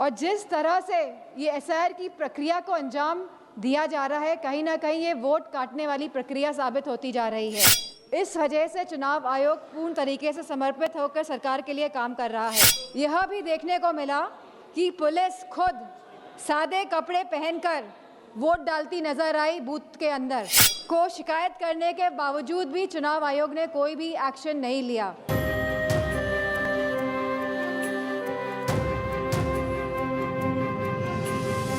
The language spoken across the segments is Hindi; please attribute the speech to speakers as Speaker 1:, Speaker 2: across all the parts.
Speaker 1: और जिस तरह से ये एसआईआर की प्रक्रिया को अंजाम दिया जा रहा है, कहीं ना कहीं ये वोट काटने वाली प्रक्रिया साबित होती जा रही है। इस वजह से चुनाव आयोग पूर्ण तरीके से समर्पित होकर सरकार के लिए काम कर रहा है। यह भी देखने को मिला कि पुलिस खुद सादे कपड़े पहनकर वोट डालती नजर आई बूथ के अंदर। को शिकायत करने के बावजूद भी चुनाव आयोग ने कोई भी एक्शन नहीं लिया।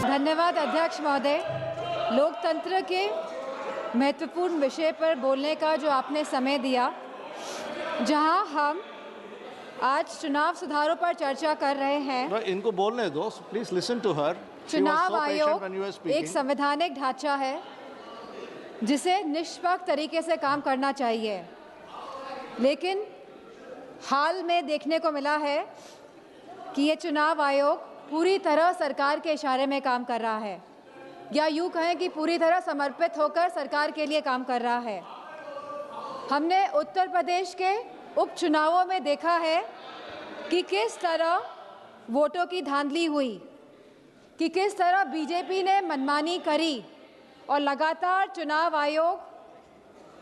Speaker 1: धन्यवाद अध्यक्ष महोदय। लोकतंत्र के महत्वपूर्ण विषय पर बोलने का जो आपने समय दिया, जहां हम आज चुनाव सुधारों पर चर्चा कर रहे हैं।
Speaker 2: इनको बोलने दो, प्लीज लिसन टू हर।
Speaker 1: चुनाव आयोग एक संवैधानिक ढांचा है जिसे निष्पक्ष तरीके से काम करना चाहिए, लेकिन हाल में देखने को मिला है कि ये चुनाव आयोग पूरी तरह सरकार के इशारे में काम कर रहा है, या यूँ कहें कि पूरी तरह समर्पित होकर सरकार के लिए काम कर रहा है। हमने उत्तर प्रदेश के उपचुनावों में देखा है कि किस तरह वोटों की धांधली हुई, कि किस तरह बीजेपी ने मनमानी करी और लगातार चुनाव आयोग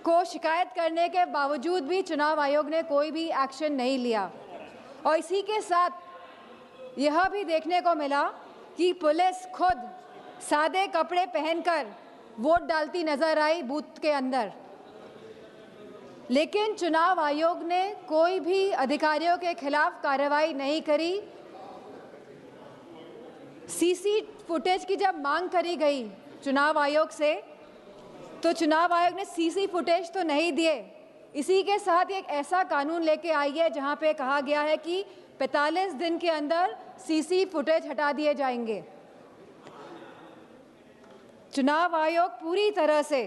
Speaker 1: को शिकायत करने के बावजूद भी चुनाव आयोग ने कोई भी एक्शन नहीं लिया। और इसी के साथ यह भी देखने को मिला कि पुलिस खुद सादे कपड़े पहनकर वोट डालती नजर आई बूथ के अंदर, लेकिन चुनाव आयोग ने कोई भी अधिकारियों के खिलाफ कार्रवाई नहीं करी। सीसी फुटेज की जब मांग करी गई चुनाव आयोग से, तो चुनाव आयोग ने सीसी फुटेज तो नहीं दिए। इसी के साथ एक ऐसा कानून लेके आई है जहां पे कहा गया है कि 45 दिन के अंदर सीसी फुटेज हटा दिए जाएंगे। चुनाव आयोग पूरी तरह से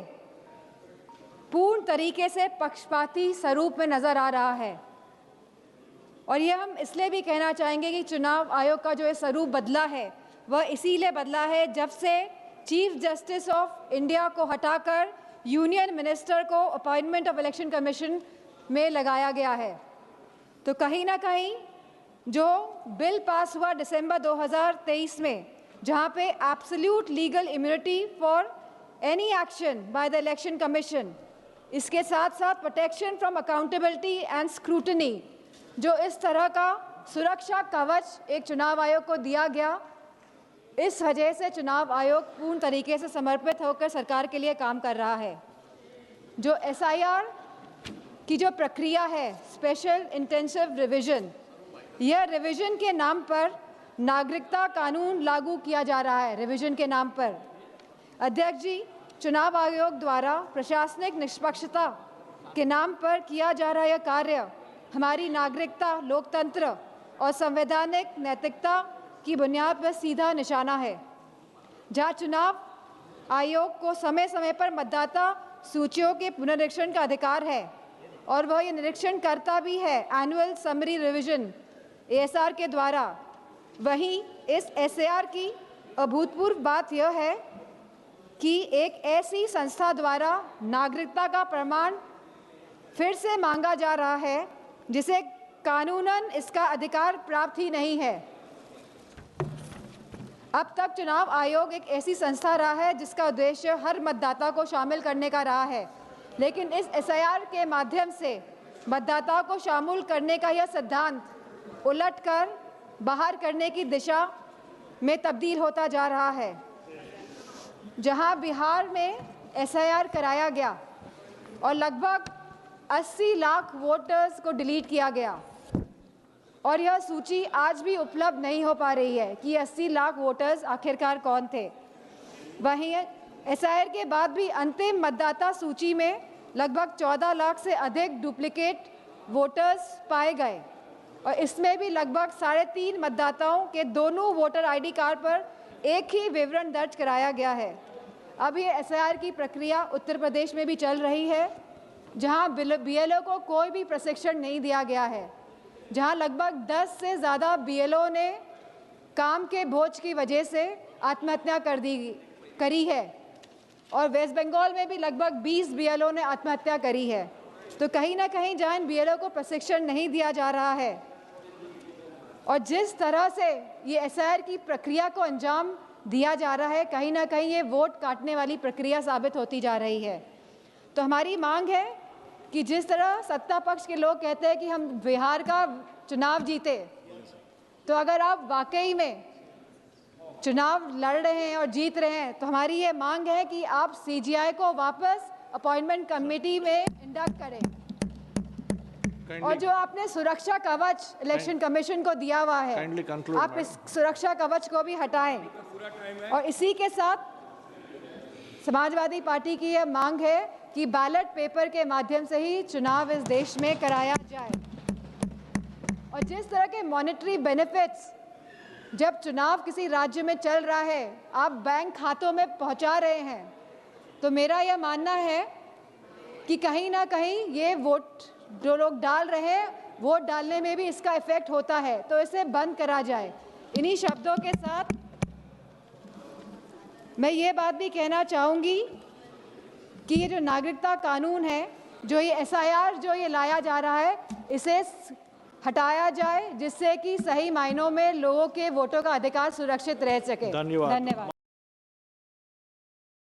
Speaker 1: पूर्ण तरीके से पक्षपाती स्वरूप में नजर आ रहा है, और यह हम इसलिए भी कहना चाहेंगे कि चुनाव आयोग का जो ये स्वरूप बदला है वह इसीलिए बदला है जब से चीफ जस्टिस ऑफ इंडिया को हटाकर यूनियन मिनिस्टर को अपॉइंटमेंट ऑफ इलेक्शन कमीशन में लगाया गया है। तो कहीं ना कहीं जो बिल पास हुआ दिसंबर 2023 में, जहां पे absolute legal immunity for any action by the election commission, इसके साथ साथ protection from accountability and scrutiny, जो इस तरह का सुरक्षा कवच एक चुनाव आयोग को दिया गया, इस वजह से चुनाव आयोग पूर्ण तरीके से समर्पित होकर सरकार के लिए काम कर रहा है। जो एसआईआर की जो प्रक्रिया है, स्पेशल इंटेंसिव रिवीजन, यह रिवीजन के नाम पर नागरिकता कानून लागू किया जा रहा है। रिवीजन के नाम पर अध्यक्ष जी, चुनाव आयोग द्वारा प्रशासनिक निष्पक्षता के नाम पर किया जा रहा यह कार्य हमारी नागरिकता, लोकतंत्र और संवैधानिक नैतिकता की बुनियाद पर सीधा निशाना है। जहां चुनाव आयोग को समय समय पर मतदाता सूचियों के पुनरीक्षण का अधिकार है, और वह ये निरीक्षण करता भी है एनुअल समरी रिवीजन एएसआर के द्वारा। वहीं इस एसआईआर की अभूतपूर्व बात यह है कि एक ऐसी संस्था द्वारा नागरिकता का प्रमाण फिर से मांगा जा रहा है जिसे कानूनन इसका अधिकार प्राप्त ही नहीं है। अब तक चुनाव आयोग एक ऐसी संस्था रहा है जिसका उद्देश्य हर मतदाता को शामिल करने का रहा है, लेकिन इस एसआईआर के माध्यम से मतदाताओं को शामिल करने का यह सिद्धांत उलटकर बाहर करने की दिशा में तब्दील होता जा रहा है। जहां बिहार में एसआईआर कराया गया और लगभग 80 लाख वोटर्स को डिलीट किया गया, और यह सूची आज भी उपलब्ध नहीं हो पा रही है कि 80 लाख वोटर्स आखिरकार कौन थे। वहीं एसआईआर के बाद भी अंतिम मतदाता सूची में लगभग 14 लाख से अधिक डुप्लीकेट वोटर्स पाए गए, और इसमें भी लगभग 3.5 मतदाताओं के दोनों वोटर आईडी कार्ड पर एक ही विवरण दर्ज कराया गया है। अब ये एसआईआर की प्रक्रिया उत्तर प्रदेश में भी चल रही है, जहां बीएलओ को कोई भी प्रशिक्षण नहीं दिया गया है, जहां लगभग 10 से ज़्यादा बीएलओ ने काम के बोझ की वजह से आत्महत्या करी है, और वेस्ट बंगाल में भी लगभग 20 बीएलओ ने आत्महत्या करी है। तो कहीं ना कहीं जहां इन बीएलओ को प्रशिक्षण नहीं दिया जा रहा है, और जिस तरह से ये एसआईआर की प्रक्रिया को अंजाम दिया जा रहा है, कहीं ना कहीं ये वोट काटने वाली प्रक्रिया साबित होती जा रही है। तो हमारी मांग है कि जिस तरह सत्ता पक्ष के लोग कहते हैं कि हम बिहार का चुनाव जीते, तो अगर आप वाकई में चुनाव लड़ रहे हैं और जीत रहे हैं, तो हमारी ये मांग है कि आप सीजीआई को वापस अपॉइंटमेंट कमेटी में इंडक्ट करें। और जो आपने सुरक्षा कवच इलेक्शन कमीशन को दिया हुआ है, आप इस सुरक्षा कवच को भी हटाएं। और इसी के साथ समाजवादी पार्टी की यह मांग है कि बैलेट पेपर के माध्यम से ही चुनाव इस देश में कराया जाए। और जिस तरह के मॉनेटरी बेनिफिट्स जब चुनाव किसी राज्य में चल रहा है आप बैंक खातों में पहुंचा रहे हैं, तो मेरा यह मानना है कि कहीं ना कहीं ये वोट जो लोग डाल रहे हैं, वोट डालने में भी इसका इफेक्ट होता है, तो इसे बंद करा जाए। इन्हीं शब्दों के साथ मैं ये बात भी कहना चाहूँगी कि ये जो नागरिकता कानून है, जो ये एसआईआर जो ये लाया जा रहा है, इसे हटाया जाए, जिससे कि सही मायनों में लोगों के वोटों का अधिकार सुरक्षित रह सके।
Speaker 2: धन्यवाद।